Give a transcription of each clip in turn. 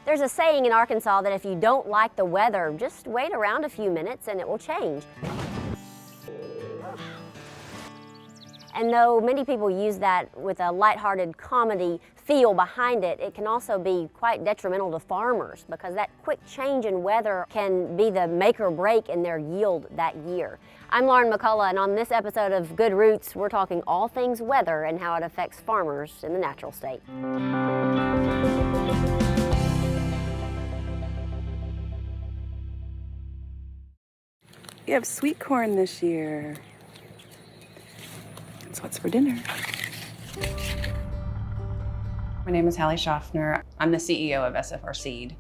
There's a saying in Arkansas that if you don't like the weather, just wait around a few minutes and it will change. And though many people use that with a lighthearted comedy feel behind it, it can also be quite detrimental to farmers because that quick change in weather can be the make or break in their yield that year. I'm Lauren McCullough, and on this episode of Good Roots, we're talking all things weather and how it affects farmers in the natural state. We have sweet corn this year. That's what's for dinner. My name is Hallie Shoffner. I'm the CEO of SFR Seed.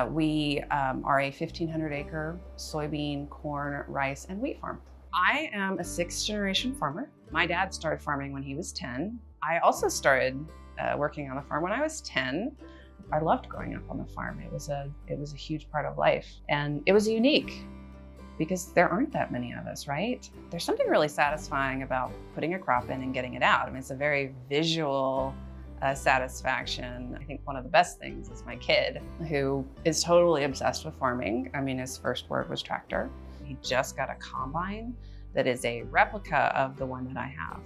We are a 1,500-acre soybean, corn, rice, and wheat farm. I am a sixth-generation farmer. My dad started farming when he was 10. I also started working on the farm when I was 10. I loved growing up on the farm. It was a huge part of life, and it was unique because there aren't that many of us, right? There's something really satisfying about putting a crop in and getting it out. I mean, it's a very visual satisfaction. I think one of the best things is my kid, who is totally obsessed with farming. I mean, his first word was tractor. He just got a combine that is a replica of the one that I have.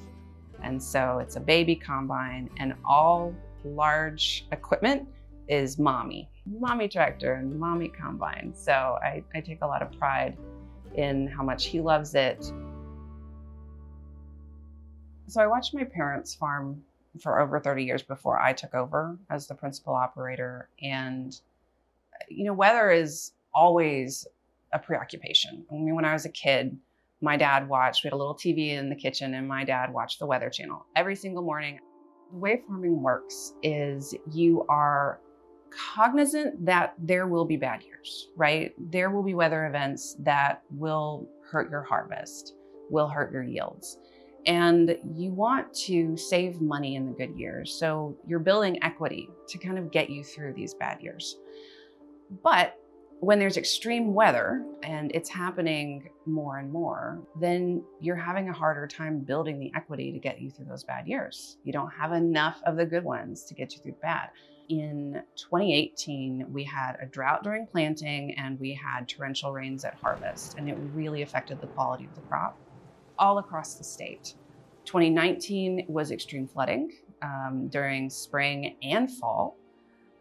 And so it's a baby combine, and all large equipment is mommy tractor and mommy combine. So I take a lot of pride in how much he loves it. So I watched my parents farm for over 30 years before I took over as the principal operator. And, weather is always a preoccupation. I mean, when I was a kid, my dad watched, we had a little TV in the kitchen, and my dad watched the Weather Channel every single morning. The way farming works is you are cognizant that there will be bad years, right? There will be weather events that will hurt your harvest, will hurt your yields. And you want to save money in the good years. So you're building equity to kind of get you through these bad years. But when there's extreme weather and it's happening more and more, then you're having a harder time building the equity to get you through those bad years. You don't have enough of the good ones to get you through the bad. In 2018, we had a drought during planting and we had torrential rains at harvest, and it really affected the quality of the crop all across the state. 2019 was extreme flooding during spring and fall.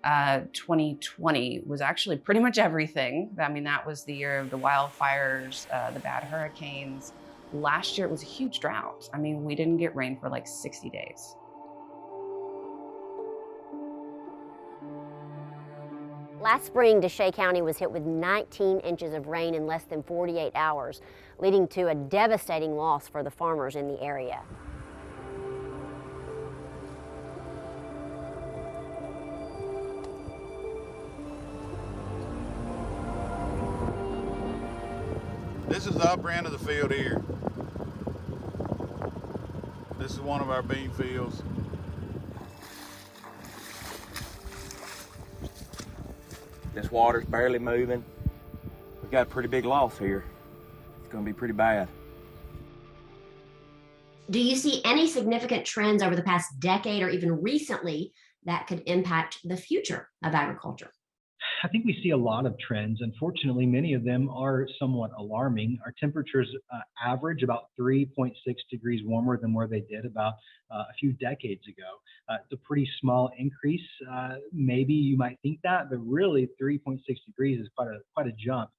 2020 was actually pretty much everything. I mean, that was the year of the wildfires, the bad hurricanes. Last year, it was a huge drought. I mean, we didn't get rain for like 60 days. Last spring, Deshay County was hit with 19 inches of rain in less than 48 hours, leading to a devastating loss for the farmers in the area. This is the upper end of the field here. This is one of our bean fields. This water's barely moving. We've got a pretty big loss here. It's gonna be pretty bad. Do you see any significant trends over the past decade or even recently that could impact the future of agriculture? I think we see a lot of trends. Unfortunately, many of them are somewhat alarming. Our temperatures average about 3.6 degrees warmer than where they did about a few decades ago. It's a pretty small increase. Maybe you might think that, but really 3.6 degrees is quite a jump.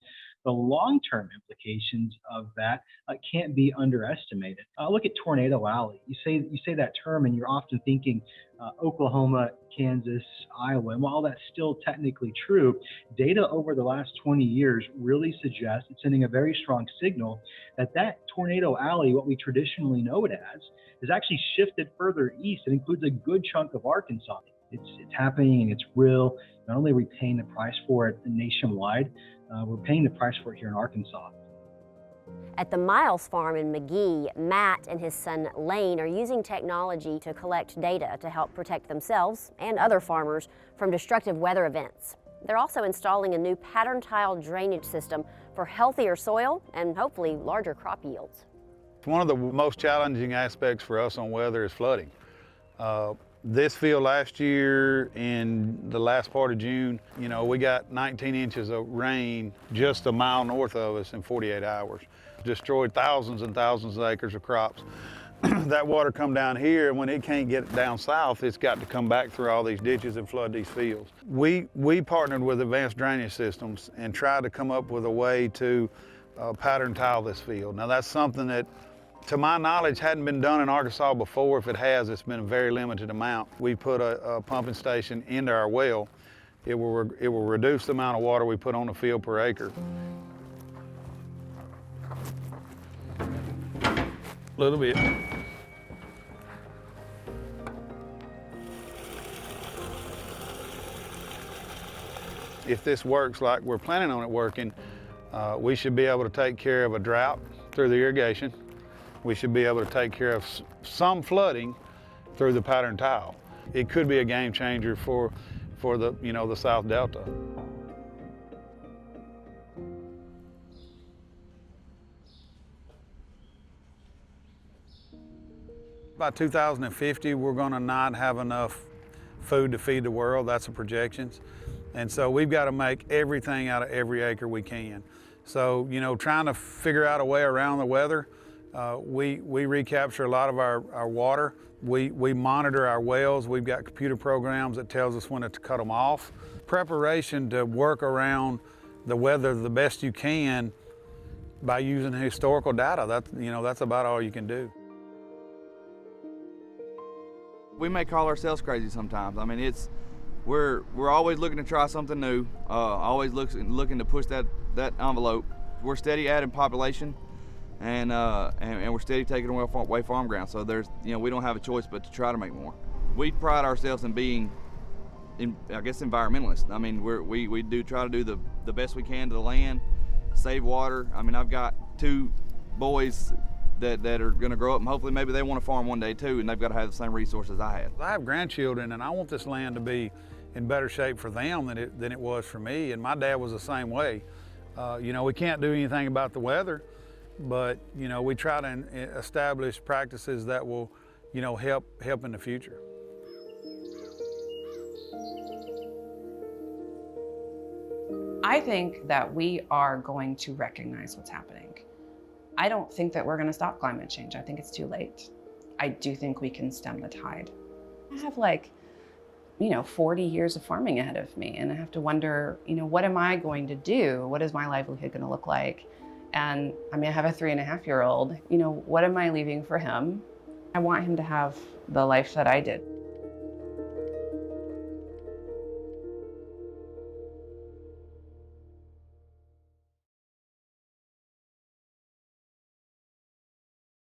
The long-term implications of that can't be underestimated. Look at Tornado Alley. You say that term, and you're often thinking Oklahoma, Kansas, Iowa. And while that's still technically true, data over the last 20 years really suggests it's sending a very strong signal that Tornado Alley, what we traditionally know it as, has actually shifted further east. It includes a good chunk of Arkansas. It's happening, and it's real. Not only are we paying the price for it nationwide, we're paying the price for it here in Arkansas. At the Miles farm in McGehee, Matt and his son Layne are using technology to collect data to help protect themselves and other farmers from destructive weather events. They're also installing a new pattern tile drainage system for healthier soil and hopefully larger crop yields. One of the most challenging aspects for us on weather is flooding. This field last year in the last part of June, you know, we got 19 inches of rain just a mile north of us in 48 hours. Destroyed thousands and thousands of acres of crops. That water come down here, and when it can't get down south, it's got to come back through all these ditches and flood these fields. We partnered with Advanced Drainage Systems and tried to come up with a way to pattern tile this field. Now that's something that, to my knowledge, hadn't been done in Arkansas before. If it has, it's been a very limited amount. We put a pumping station into our well. It will reduce the amount of water we put on the field per acre. A little bit. If this works like we're planning on it working, we should be able to take care of a drought through the irrigation. We should be able to take care of some flooding through the pattern tile. It could be a game changer for the, you know, the South Delta. By 2050, we're gonna not have enough food to feed the world. That's the projections. And so we've got to make everything out of every acre we can. So, you know, trying to figure out a way around the weather, we recapture a lot of our water. We monitor our wells. We've got computer programs that tells us when to cut them off. Preparation to work around the weather the best you can by using historical data. That's about all you can do. We may call ourselves crazy sometimes. I mean, we're always looking to try something new, always looking to push that envelope. We're steady adding population, and we're steady taking away farm ground. So we don't have a choice but to try to make more. We pride ourselves in being, I guess, environmentalists. I mean, we do try to do the best we can to the land, save water. I mean, I've got 2 boys that are going to grow up, and hopefully maybe they want to farm one day too, and they've got to have the same resources I had. I have grandchildren, and I want this land to be in better shape for them than it was for me, and my dad was the same way. We can't do anything about the weather, but we try to establish practices that will help in the future. I think that we are going to recognize what's happening. I don't think that we're going to stop climate change. I think it's too late. I do think we can stem the tide. I have 40 years of farming ahead of me, and I have to wonder, what am I going to do? What is my livelihood going to look like? And I have a 3.5-year-old. What am I leaving for him? I want him to have the life that I did.